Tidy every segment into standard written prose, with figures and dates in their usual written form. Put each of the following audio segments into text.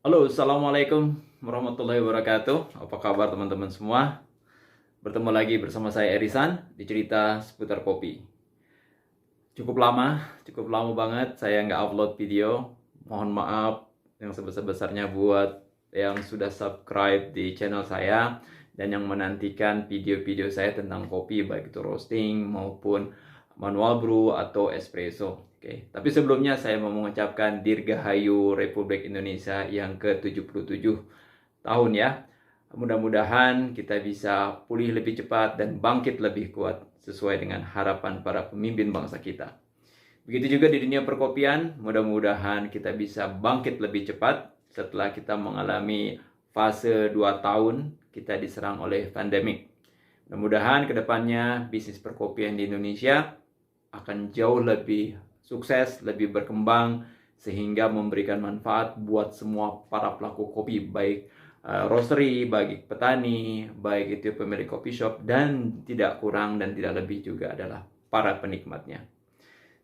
Halo, Assalamualaikum warahmatullahi wabarakatuh. Apa kabar teman-teman semua? Bertemu lagi bersama saya Erisan di cerita seputar kopi. Cukup lama banget saya nggak upload video. Mohon maaf yang sebesar-besarnya buat yang sudah subscribe di channel saya dan yang menantikan video-video saya tentang kopi, baik itu roasting maupun manual brew atau espresso. Oke, tapi sebelumnya saya mau mengucapkan Dirgahayu Republik Indonesia yang ke-77 tahun ya. Mudah-mudahan kita bisa pulih lebih cepat dan bangkit lebih kuat sesuai dengan harapan para pemimpin bangsa kita. Begitu juga di dunia perkopian, mudah-mudahan kita bisa bangkit lebih cepat setelah kita mengalami fase 2 tahun kita diserang oleh pandemik. Mudah-mudahan ke depannya bisnis perkopian di Indonesia akan jauh lebih sukses, lebih berkembang, sehingga memberikan manfaat buat semua para pelaku kopi, baik roastery, bagi petani, baik itu pemilik kopi shop, dan tidak kurang dan tidak lebih juga adalah para penikmatnya.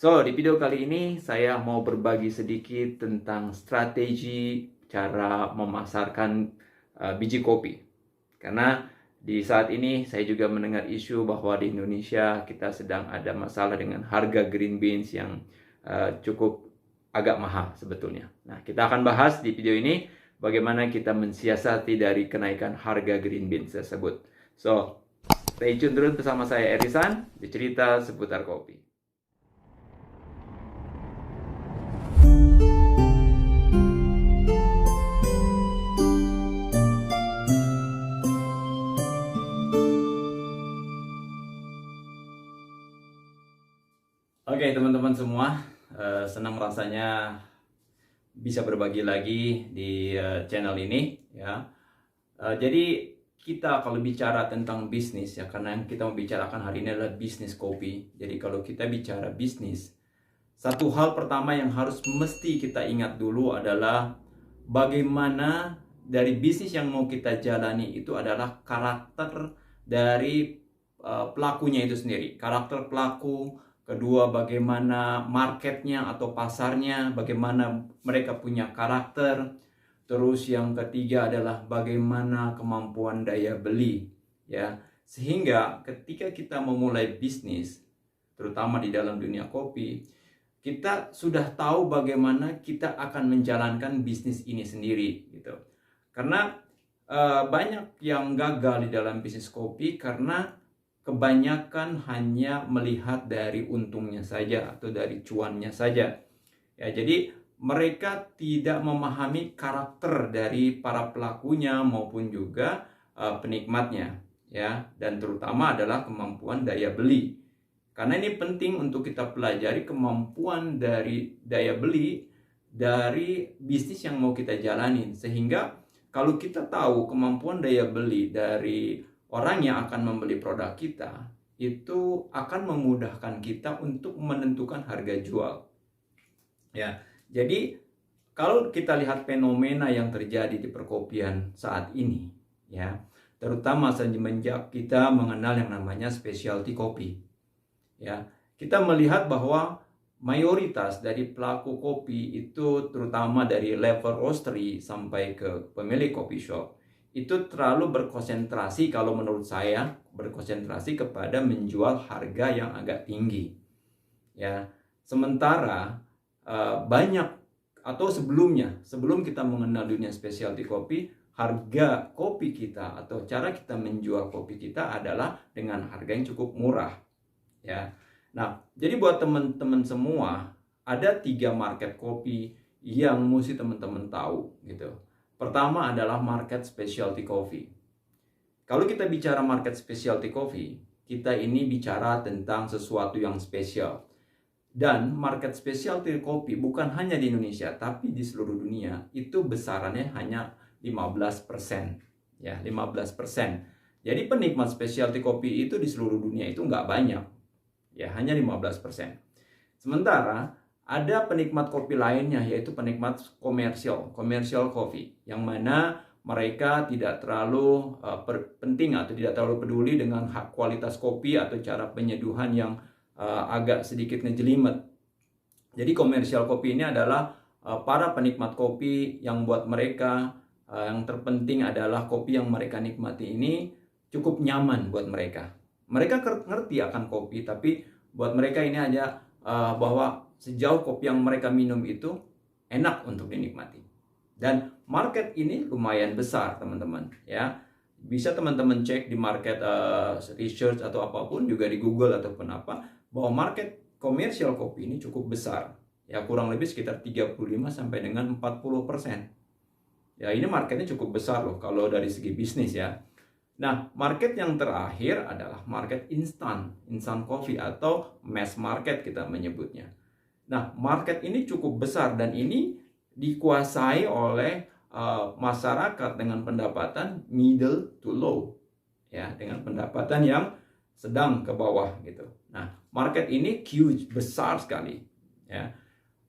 So, di video kali ini saya mau berbagi sedikit tentang strategi cara memasarkan biji kopi. Karena di saat ini saya juga mendengar isu bahwa di Indonesia kita sedang ada masalah dengan harga green beans yang cukup agak mahal sebetulnya. Nah, kita akan bahas di video ini bagaimana kita mensiasati dari kenaikan harga green beans tersebut. So, stay tune terus bersama saya Erisan di cerita seputar kopi. Oke, teman-teman semua, senang rasanya bisa berbagi lagi di channel ini ya. Jadi kita kalau bicara tentang bisnis ya, karena yang kita membicarakan hari ini adalah bisnis kopi. Jadi kalau kita bicara bisnis, satu hal pertama yang harus mesti kita ingat dulu adalah bagaimana dari bisnis yang mau kita jalani itu adalah karakter dari pelakunya itu sendiri, karakter pelaku. Kedua, bagaimana marketnya atau pasarnya, bagaimana mereka punya karakter. Terus yang ketiga adalah bagaimana kemampuan daya beli, ya. Sehingga ketika kita memulai bisnis, terutama di dalam dunia kopi, kita sudah tahu bagaimana kita akan menjalankan bisnis ini sendiri, gitu. Karena banyak yang gagal di dalam bisnis kopi karena kebanyakan hanya melihat dari untungnya saja atau dari cuannya saja. Ya, jadi mereka tidak memahami karakter dari para pelakunya maupun juga penikmatnya, ya, dan terutama adalah kemampuan daya beli. Karena ini penting untuk kita pelajari kemampuan dari daya beli dari bisnis yang mau kita jalanin, sehingga kalau kita tahu kemampuan daya beli dari orang yang akan membeli produk kita, itu akan memudahkan kita untuk menentukan harga jual. Ya, jadi kalau kita lihat fenomena yang terjadi di perkopian saat ini, ya, terutama semenjak kita mengenal yang namanya specialty kopi, ya, kita melihat bahwa mayoritas dari pelaku kopi itu, terutama dari level roastery sampai ke pemilik kopi shop, itu terlalu berkonsentrasi, kalau menurut saya, berkonsentrasi kepada menjual harga yang agak tinggi, ya. Sementara banyak atau sebelum kita mengenal dunia specialty kopi, harga kopi kita atau cara kita menjual kopi kita adalah dengan harga yang cukup murah, ya. Nah, jadi buat teman-teman semua, ada 3 market kopi yang mesti teman-teman tahu, gitu. Pertama adalah market specialty coffee. Kalau kita bicara market specialty coffee, kita ini bicara tentang sesuatu yang spesial. Dan market specialty coffee bukan hanya di Indonesia, tapi di seluruh dunia, itu besarannya hanya 15%. Ya, 15%. Jadi penikmat specialty coffee itu di seluruh dunia itu nggak banyak. Ya, hanya 15%. Sementara ada penikmat kopi lainnya, yaitu penikmat commercial coffee, yang mana mereka tidak terlalu penting atau tidak terlalu peduli dengan kualitas kopi atau cara penyeduhan yang agak sedikit ngejelimet. Jadi commercial kopi ini adalah para penikmat kopi yang buat mereka yang terpenting adalah kopi yang mereka nikmati ini cukup nyaman buat mereka. Mereka ngerti akan kopi, tapi buat mereka ini aja bahwa sejauh kopi yang mereka minum itu enak untuk dinikmati. Dan market ini lumayan besar, teman-teman, ya. Bisa teman-teman cek di market research atau apapun, juga di Google ataupun apa, bahwa market komersial kopi ini cukup besar. Ya, kurang lebih sekitar 35 sampai dengan 40%. Ya, ini marketnya cukup besar loh kalau dari segi bisnis ya. Nah, market yang terakhir adalah market instan coffee atau mass market kita menyebutnya. Nah, market ini cukup besar dan ini dikuasai oleh masyarakat dengan pendapatan middle to low. Ya, dengan pendapatan yang sedang ke bawah gitu. Nah, market ini huge, besar sekali ya.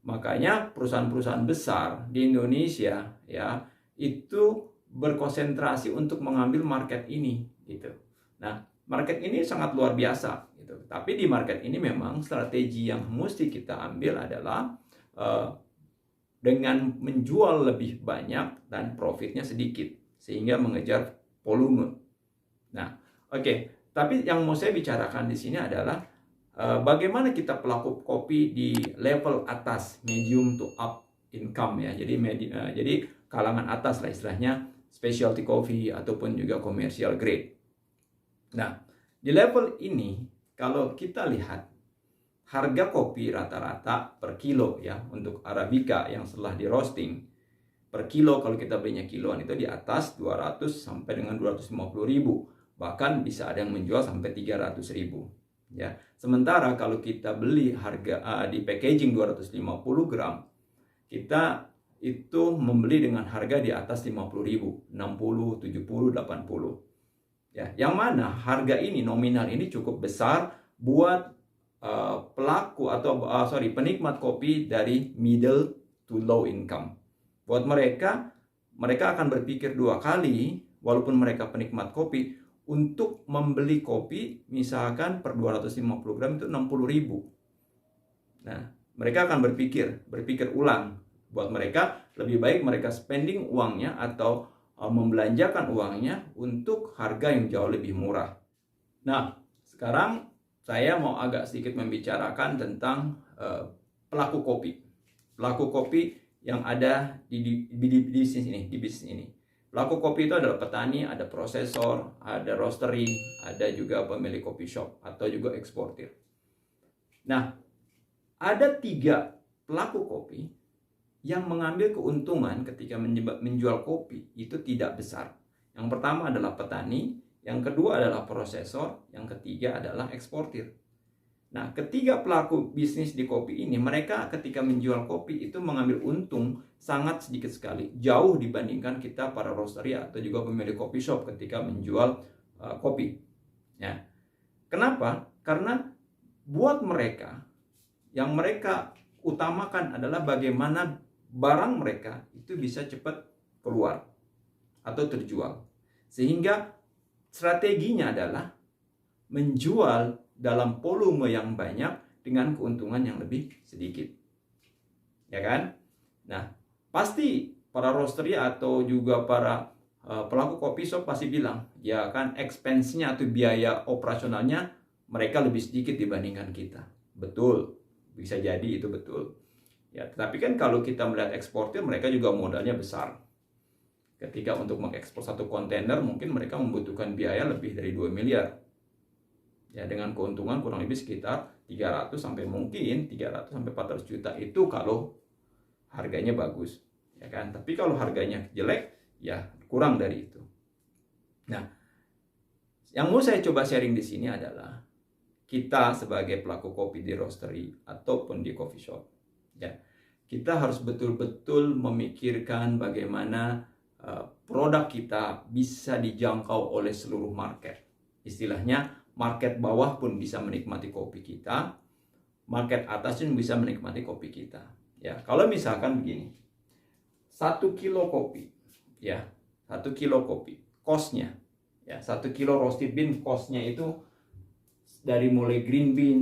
Makanya perusahaan-perusahaan besar di Indonesia ya itu berkonsentrasi untuk mengambil market ini gitu. Nah, market ini sangat luar biasa gitu. Tapi di market ini memang strategi yang mesti kita ambil adalah dengan menjual lebih banyak dan profitnya sedikit sehingga mengejar volume. Nah, oke. Tapi yang mau saya bicarakan di sini adalah bagaimana kita pelaku kopi di level atas, medium to up income ya. Jadi kalangan atas lah istilahnya, specialty coffee ataupun juga commercial grade. Nah, di level ini kalau kita lihat harga kopi rata-rata per kilo ya untuk Arabica yang setelah di roasting per kilo, kalau kita belinya kiloan itu di atas 200 sampai dengan 250.000, bahkan bisa ada yang menjual sampai 300.000 ya. Sementara kalau kita beli harga di packaging 250 gram, kita itu membeli dengan harga di atas 50.000, 60, 70, 80. Ya, yang mana harga ini nominal ini cukup besar buat pelaku atau penikmat kopi dari middle to low income. Buat mereka akan berpikir dua kali walaupun mereka penikmat kopi untuk membeli kopi misalkan per 250 gram itu 60.000. Nah, mereka akan berpikir ulang. Buat mereka lebih baik mereka spending uangnya atau membelanjakan uangnya untuk harga yang jauh lebih murah. Nah, sekarang saya mau agak sedikit membicarakan tentang pelaku kopi. Pelaku kopi yang ada di bisnis ini. Pelaku kopi itu adalah petani, ada prosesor, ada roastery, ada juga pemilik coffee shop atau juga eksportir. Nah, ada 3 pelaku kopi yang mengambil keuntungan ketika menjual kopi itu tidak besar. Yang pertama adalah petani, yang kedua adalah prosesor, yang ketiga adalah eksportir. Nah, ketiga pelaku bisnis di kopi ini, mereka ketika menjual kopi itu mengambil untung sangat sedikit sekali, jauh dibandingkan kita para roastery atau juga pemilik coffee shop ketika menjual kopi. Ya. Kenapa? Karena buat mereka, yang mereka utamakan adalah bagaimana barang mereka itu bisa cepat keluar atau terjual. Sehingga strateginya adalah menjual dalam volume yang banyak dengan keuntungan yang lebih sedikit. Ya kan? Nah, pasti para roastery atau juga para pelaku kopi shop pasti bilang, ya kan, expense-nya atau biaya operasionalnya mereka lebih sedikit dibandingkan kita. Betul, bisa jadi itu betul. Ya, tetapi kan kalau kita melihat eksportir, mereka juga modalnya besar. Ketika untuk mengekspor satu kontainer, mungkin mereka membutuhkan biaya lebih dari 2 miliar. Ya, dengan keuntungan kurang lebih sekitar 300 sampai mungkin 300 sampai 400 juta itu kalau harganya bagus, ya kan? Tapi kalau harganya jelek, ya kurang dari itu. Nah, yang mau saya coba sharing di sini adalah kita sebagai pelaku kopi di roastery ataupun di coffee shop, ya, kita harus betul-betul memikirkan bagaimana produk kita bisa dijangkau oleh seluruh market. Istilahnya market bawah pun bisa menikmati kopi kita, market atas pun bisa menikmati kopi kita. Ya, kalau misalkan begini, 1 kilo kopi, ya, 1 kilo kopi, cost-nya, ya, 1 kilo roasted bean cost-nya itu dari mulai green bean,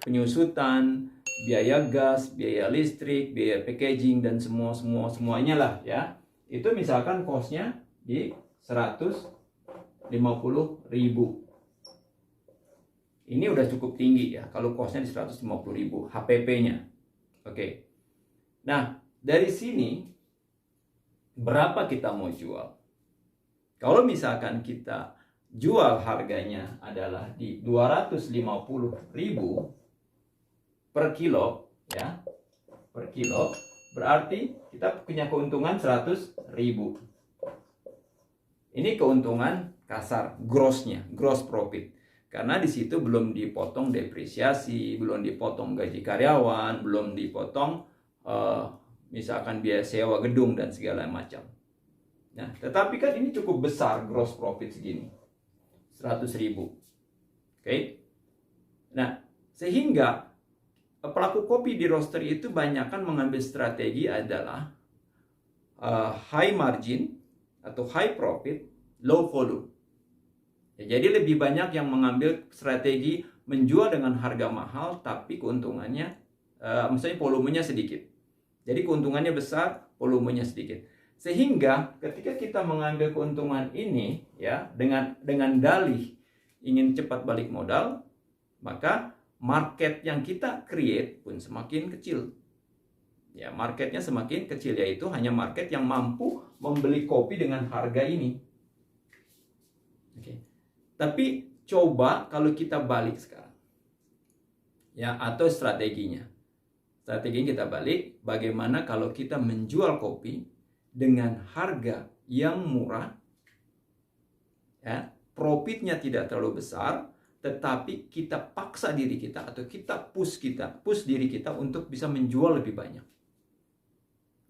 penyusutan, biaya gas, biaya listrik, biaya packaging dan semuanya lah ya. Itu misalkan cost-nya di 150.000. Ini udah cukup tinggi ya kalau cost-nya di 150.000 HPP-nya. Oke. Nah, dari sini berapa kita mau jual? Kalau misalkan kita jual harganya adalah di 250.000 per kilo ya, per kilo, berarti kita punya keuntungan 100.000. Ini keuntungan kasar, gross-nya, gross profit. Karena di situ belum dipotong depresiasi, belum dipotong gaji karyawan, belum dipotong misalkan biaya sewa gedung dan segala macam. Nah, tetapi kan ini cukup besar gross profit segini, 100.000. Oke. Nah, sehingga pelaku kopi di roastery itu banyakkan mengambil strategi adalah high margin atau high profit, low volume. Ya, jadi lebih banyak yang mengambil strategi menjual dengan harga mahal tapi keuntungannya, misalnya volumenya sedikit. Jadi keuntungannya besar, volumenya sedikit. Sehingga ketika kita mengambil keuntungan ini ya dengan dalih ingin cepat balik modal, maka market yang kita create pun semakin kecil. Ya, marketnya semakin kecil, yaitu hanya market yang mampu membeli kopi dengan harga ini. Oke. Tapi coba kalau kita balik sekarang. Ya, atau strateginya. Strateginya kita balik, bagaimana kalau kita menjual kopi dengan harga yang murah, ya, profitnya tidak terlalu besar, tetapi kita paksa diri kita atau kita push diri kita untuk bisa menjual lebih banyak.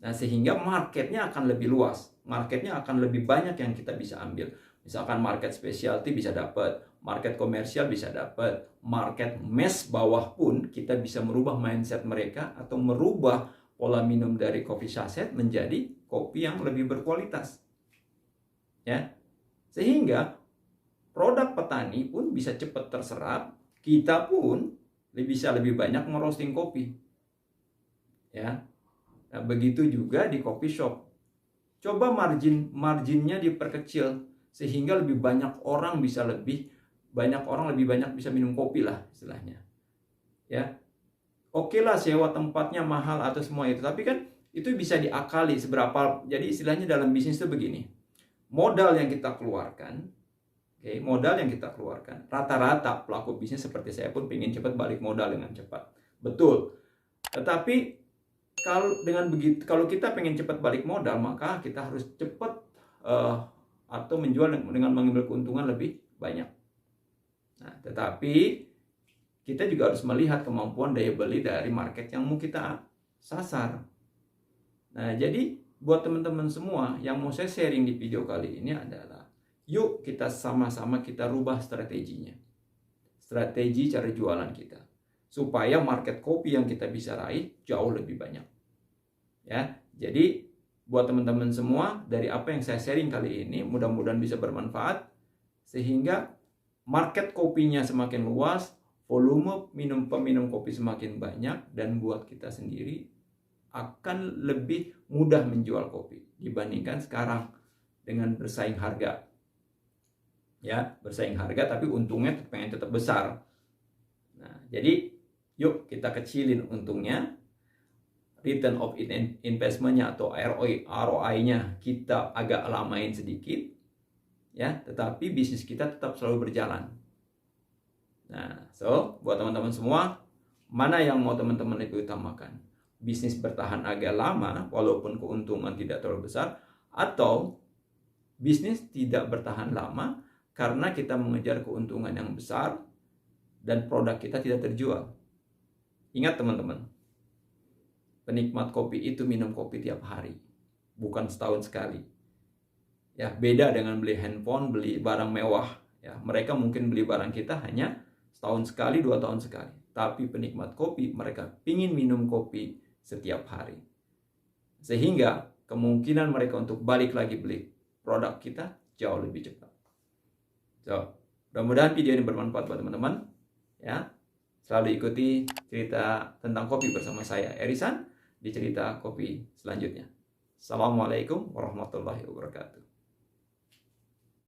Nah, sehingga marketnya akan lebih luas, marketnya akan lebih banyak yang kita bisa ambil. Misalkan market specialty bisa dapat, market komersial bisa dapat, market mass bawah pun kita bisa merubah mindset mereka atau merubah pola minum dari kopi saset menjadi kopi yang lebih berkualitas. Ya. Sehingga produk petani pun bisa cepat terserap, kita pun bisa lebih banyak merosting kopi. Ya. Nah, begitu juga di coffee shop. Coba marginnya diperkecil sehingga lebih banyak orang bisa lebih banyak bisa minum kopi lah istilahnya. Ya. Oke lah sewa tempatnya mahal atau semua itu, tapi kan itu bisa diakali seberapa. Jadi istilahnya dalam bisnis itu begini. Modal yang kita keluarkan, rata-rata pelaku bisnis seperti saya pun ingin cepat balik modal dengan cepat. Betul. Tetapi kalau kita pengen cepat balik modal, maka kita harus cepat atau menjual dengan mengambil keuntungan lebih banyak. Nah, tetapi kita juga harus melihat kemampuan daya beli dari market yang mau kita sasar. Nah, jadi buat teman-teman semua yang mau saya sharing di video kali ini adalah, yuk kita sama-sama kita rubah strateginya. Strategi cara jualan kita. Supaya market kopi yang kita bisa raih jauh lebih banyak. Ya, jadi buat teman-teman semua, dari apa yang saya sharing kali ini mudah-mudahan bisa bermanfaat sehingga market kopinya semakin luas, volume peminum kopi semakin banyak, dan buat kita sendiri akan lebih mudah menjual kopi dibandingkan sekarang dengan bersaing harga. Ya, bersaing harga tapi untungnya pengen tetap besar. Nah, jadi yuk kita kecilin untungnya. Return of investment-nya atau ROI-nya kita agak lamain sedikit, ya, tetapi bisnis kita tetap selalu berjalan. Nah, buat teman-teman semua, mana yang mau teman-teman itu utamakan? Bisnis bertahan agak lama walaupun keuntungan tidak terlalu besar, atau bisnis tidak bertahan lama karena kita mengejar keuntungan yang besar dan produk kita tidak terjual? Ingat teman-teman, penikmat kopi itu minum kopi tiap hari, bukan setahun sekali. Ya, beda dengan beli handphone, beli barang mewah. Ya, mereka mungkin beli barang kita hanya setahun sekali, 2 tahun sekali. Tapi penikmat kopi, mereka ingin minum kopi setiap hari. Sehingga kemungkinan mereka untuk balik lagi beli produk kita jauh lebih cepat. Mudah-mudahan video ini bermanfaat buat teman-teman. Ya, Selalu ikuti cerita tentang kopi bersama saya, Erisan, di cerita kopi selanjutnya. Assalamualaikum warahmatullahi wabarakatuh.